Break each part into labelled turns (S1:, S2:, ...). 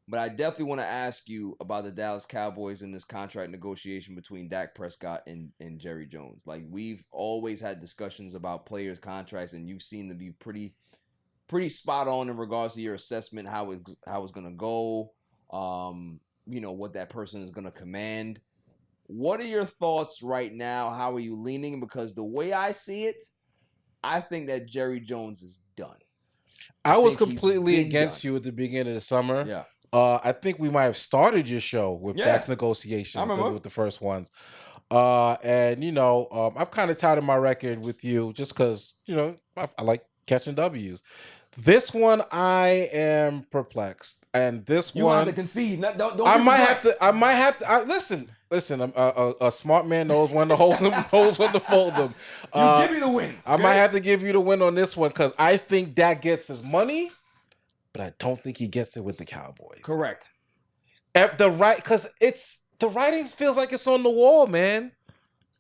S1: But I definitely want to ask you about the Dallas Cowboys and this contract negotiation between Dak Prescott and Jerry Jones. Like, we've always had discussions about players' contracts, and you've seen them be pretty spot on in regards to your assessment, how it's gonna go, what that person is gonna command. What are your thoughts right now? How are you leaning? Because the way I see it, I think that Jerry Jones is done.
S2: I was
S1: think he's
S2: completely
S1: been
S2: against
S1: done.
S2: you at the beginning of the summer.
S1: Yeah.
S2: I think we might have started your show with
S1: Yeah.
S2: Dak's
S1: I
S2: negotiations
S1: remember.
S2: with the first ones. I've kind of touted my record with you just because, I like catching W's. This one, I am perplexed. And this
S1: You
S2: one,
S1: have to concede. Don't
S2: I
S1: be
S2: might have
S1: perplexed.
S2: to. I might have to. Listen. A smart man knows when to hold them, knows when to fold them.
S1: You give me the win.
S2: I might have to give you the win on this one because I think Dak gets his money, but I don't think he gets it with the Cowboys.
S1: Correct.
S2: Because the writings feels like it's on the wall, man.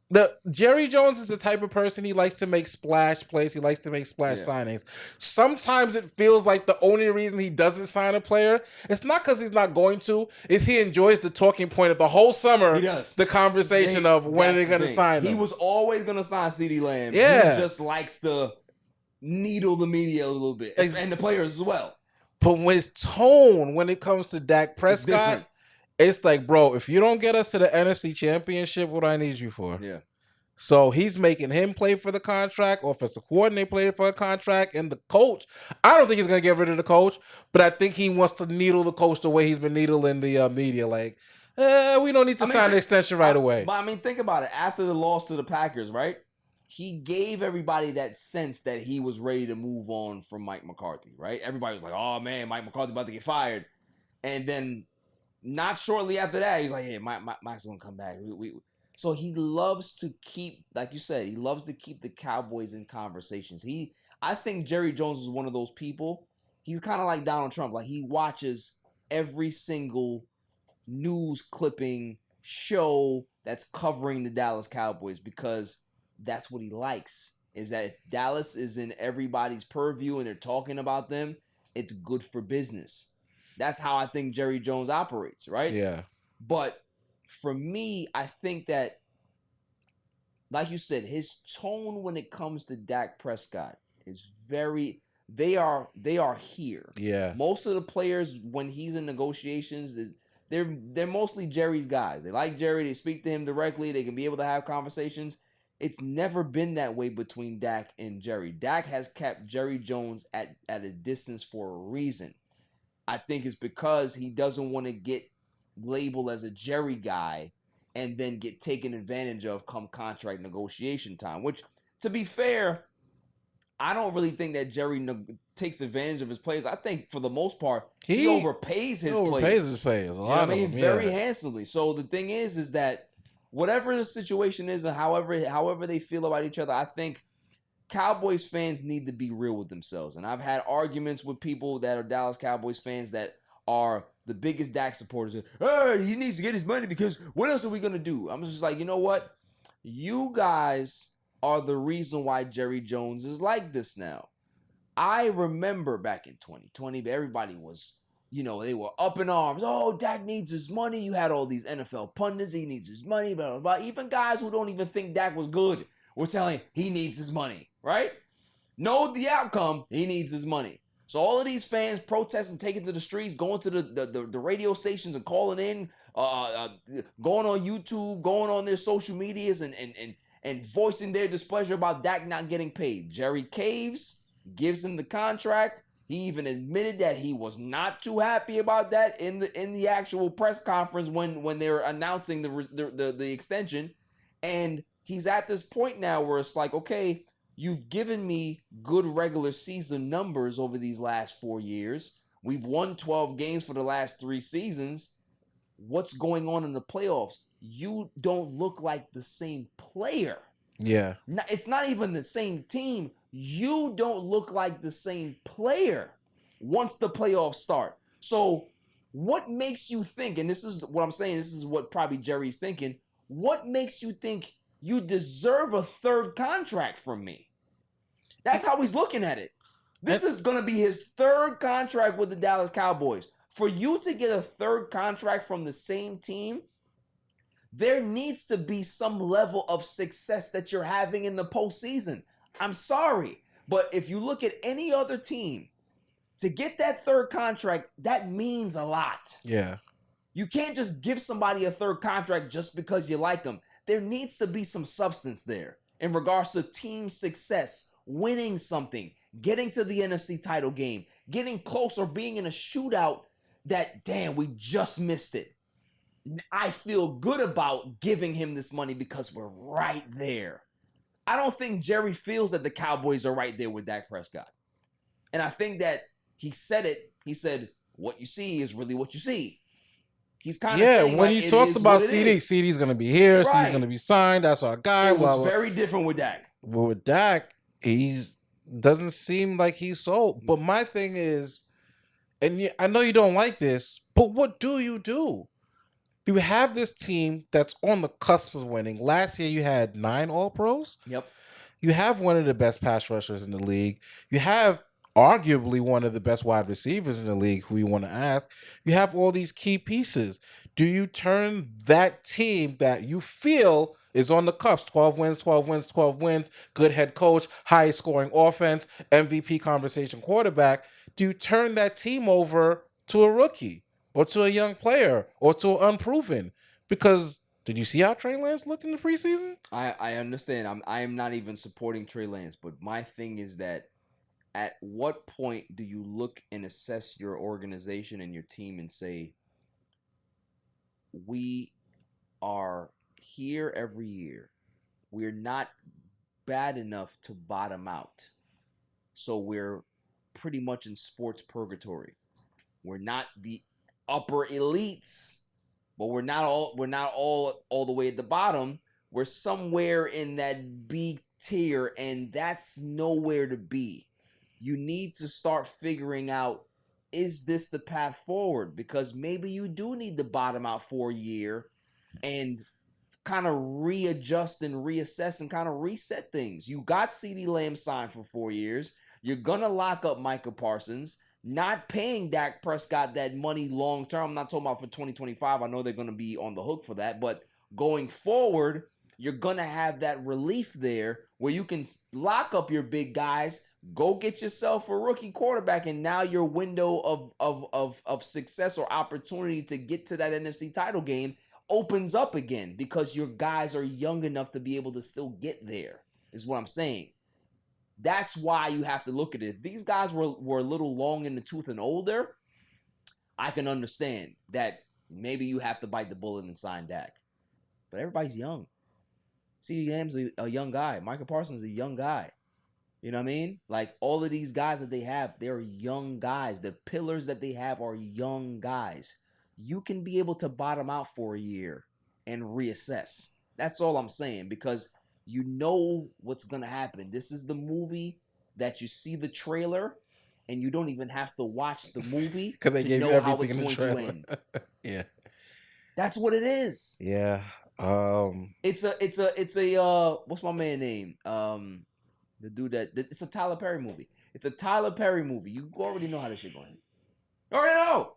S2: The Jerry Jones is the type of person, he likes to make splash plays. He likes to make splash signings. Sometimes it feels like the only reason he doesn't sign a player, it's not because he's not going to, is he enjoys the talking point of the whole summer.
S1: He does.
S2: The conversation of when they're going to sign him.
S1: He was always going to sign CeeDee Lamb.
S2: Yeah.
S1: He just likes to needle the media a little bit. And the players as well.
S2: But when his tone, when it comes to Dak Prescott, it's like, bro, if you don't get us to the NFC Championship, what do I need you for?
S1: Yeah.
S2: So he's making him play for the contract, or if it's a coordinator play for a contract, and the coach, I don't think he's going to get rid of the coach, but I think he wants to needle the coach the way he's been needling the media. Like, we don't need to sign the extension right away.
S1: But think about it. After the loss to the Packers, right? He gave everybody that sense that he was ready to move on from Mike McCarthy, right? Everybody was like, oh, man, Mike McCarthy about to get fired. And then not shortly after that, he's like, hey, Mike's going to come back. So he loves to keep, like you said, he loves to keep the Cowboys in conversations. I think Jerry Jones is one of those people. He's kind of like Donald Trump. Like, he watches every single news clipping show that's covering the Dallas Cowboys because that's what he likes. Is that if Dallas is in everybody's purview and they're talking about them, it's good for business. That's how I think Jerry Jones operates, right?
S2: Yeah.
S1: But for me, I think that, like you said, his tone when it comes to Dak Prescott is very. They are here.
S2: Yeah.
S1: Most of the players, when he's in negotiations, they're mostly Jerry's guys. They like Jerry. They speak to him directly. They can be able to have conversations. It's never been that way between Dak and Jerry. Dak has kept Jerry Jones at a distance for a reason. I think it's because he doesn't want to get labeled as a Jerry guy and then get taken advantage of come contract negotiation time, which, to be fair, I don't really think that Jerry takes advantage of his players. I think for the most part, he overpays his players.
S2: Overpays his players. A lot of them,
S1: very handsomely. So the thing is that whatever the situation is and however they feel about each other, I think Cowboys fans need to be real with themselves. And I've had arguments with people that are Dallas Cowboys fans that are the biggest Dak supporters. Hey, he needs to get his money because what else are we going to do? I'm just like, you know what? You guys are the reason why Jerry Jones is like this now. I remember back in 2020, everybody was, they were up in arms. Oh, Dak needs his money. You had all these NFL pundits. He needs his money. Blah, blah, blah. Even guys who don't even think Dak was good were telling he needs his money, right? Know the outcome. He needs his money. So all of these fans protesting, taking to the streets, going to the radio stations and calling in, going on YouTube, going on their social medias and voicing their displeasure about Dak not getting paid. Jerry caves, gives him the contract. He even admitted that he was not too happy about that in the actual press conference when they were announcing the extension. And he's at this point now where it's like, okay, you've given me good regular season numbers over these last 4 years. We've won 12 games for the last 3 seasons. What's going on in the playoffs? You don't look like the same player.
S2: Yeah.
S1: It's not even the same team. You don't look like the same player once the playoffs start. So what makes you think, and this is what I'm saying, this is what probably Jerry's thinking, what makes you think you deserve a third contract from me? That's how he's looking at it. This is going to be his third contract with the Dallas Cowboys. For you to get a third contract from the same team, there needs to be some level of success that you're having in the postseason. I'm sorry, but if you look at any other team, to get that third contract, that means a lot.
S2: Yeah.
S1: You can't just give somebody a third contract just because you like them. There needs to be some substance there in regards to team success, winning something, getting to the NFC title game, getting close, or being in a shootout that, damn, we just missed it. I feel good about giving him this money because we're right there. I don't think Jerry feels that the Cowboys are right there with Dak Prescott. And I think that he said it. He said, what you see is really what you see. He's kind of saying,
S2: when
S1: like,
S2: he talks about CD,
S1: is.
S2: CD's going to be here.
S1: Right.
S2: CD's going to be signed. That's our guy.
S1: It was very different with Dak.
S2: But with Dak, doesn't seem like he's sold. But my thing is, and I know you don't like this, but what do? You have this team that's on the cusp of winning. Last year, you had 9 All-Pros.
S1: Yep.
S2: You have one of the best pass rushers in the league. You have arguably one of the best wide receivers in the league, who you want to ask. You have all these key pieces. Do you turn that team that you feel is on the cusp, 12 wins, 12 wins, 12 wins, good head coach, highest scoring offense, MVP conversation quarterback, do you turn that team over to a rookie or to a young player or to an unproven? Because did you see how Trey Lance looked in the preseason?
S1: I understand. I am not even supporting Trey Lance, but my thing is that at what point do you look and assess your organization and your team and say, we are here every year. We're not bad enough to bottom out. So we're pretty much in sports purgatory. We're not the upper elites, but we're not all the way at the bottom. We're somewhere in that B tier, and that's nowhere to be. You need to start figuring out, is this the path forward? Because maybe you do need to bottom out for a year and kind of readjust and reassess and kind of reset things. You got CeeDee Lamb signed for 4 years. You're going to lock up Micah Parsons, not paying Dak Prescott that money long term. I'm not talking about for 2025. I know they're going to be on the hook for that. But going forward, you're going to have that relief there where you can lock up your big guys, go get yourself a rookie quarterback, and now your window of success or opportunity to get to that NFC title game opens up again because your guys are young enough to be able to still get there, is what I'm saying. That's why you have to look at it. If these guys were a little long in the tooth and older, I can understand that maybe you have to bite the bullet and sign Dak. But everybody's young. CeeDee Lamb's a young guy. Micah Parsons is a young guy. You know what I mean? Like, all of these guys that they have, they're young guys. The pillars that they have are young guys. You can be able to bottom out for a year and reassess. That's all I'm saying, because you know what's going to happen. This is the movie that you see the trailer, and you don't even have to watch the movie
S2: because they gave you everything in the trailer. Yeah.
S1: That's what it is.
S2: Yeah.
S1: It's a what's my man name? The dude it's a Tyler Perry movie. It's a Tyler Perry movie. You already know how this shit going. You already know.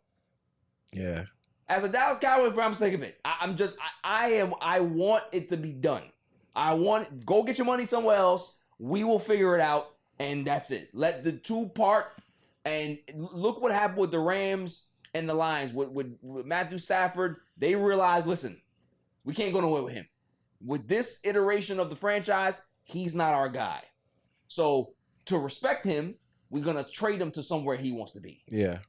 S2: Yeah.
S1: As a Dallas Cowboys fan, I'm sick of it. I want it to be done. Go get your money somewhere else. We will figure it out, and that's it. Let the two part, and look what happened with the Rams and the Lions. With Matthew Stafford, they realized, listen, we can't go nowhere with him. With this iteration of the franchise, he's not our guy. So to respect him, we're going to trade him to somewhere he wants to be.
S2: Yeah.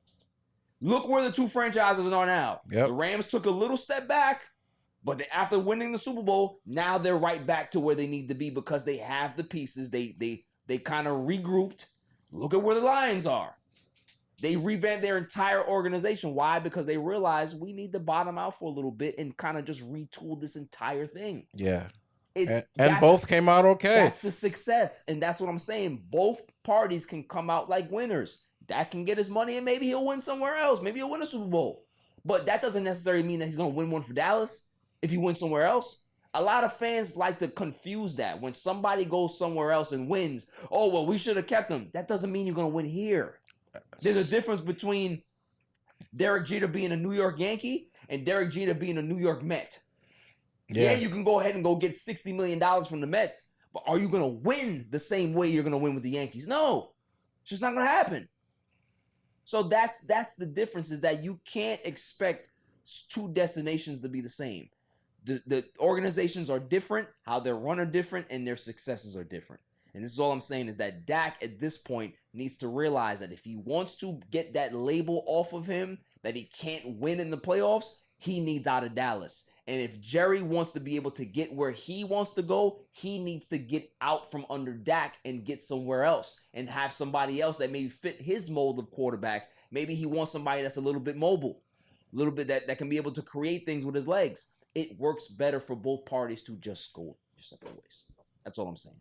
S1: Look where the two franchises are now.
S2: Yep.
S1: The Rams took a little step back, but after winning the Super Bowl, now they're right back to where they need to be because they have the pieces. They kind of regrouped. Look at where the Lions are. They revamped their entire organization. Why? Because they realized we need to bottom out for a little bit and kind of just retool this entire thing.
S2: Yeah.
S1: And
S2: both came out okay.
S1: That's the success. And that's what I'm saying. Both parties can come out like winners. Dak can get his money and maybe he'll win somewhere else. Maybe he'll win a Super Bowl. But that doesn't necessarily mean that he's going to win one for Dallas if he wins somewhere else. A lot of fans like to confuse that. When somebody goes somewhere else and wins, oh, well, we should have kept him. That doesn't mean you're going to win here. There's a difference between Derek Jeter being a New York Yankee and Derek Jeter being a New York Met. Yeah, you can go ahead and go get $60 million from the Mets, but are you going to win the same way you're going to win with the Yankees? No. It's just not going to happen. So that's the difference, is that you can't expect two destinations to be the same. The organizations are different, how they're run are different, and their successes are different. And this is all I'm saying, is that Dak at this point needs to realize that if he wants to get that label off of him, that he can't win in the playoffs, he needs out of Dallas. And if Jerry wants to be able to get where he wants to go, he needs to get out from under Dak and get somewhere else and have somebody else that maybe fit his mold of quarterback. Maybe he wants somebody that's a little bit mobile, a little bit that can be able to create things with his legs. It works better for both parties to just go your separate ways. That's all I'm saying.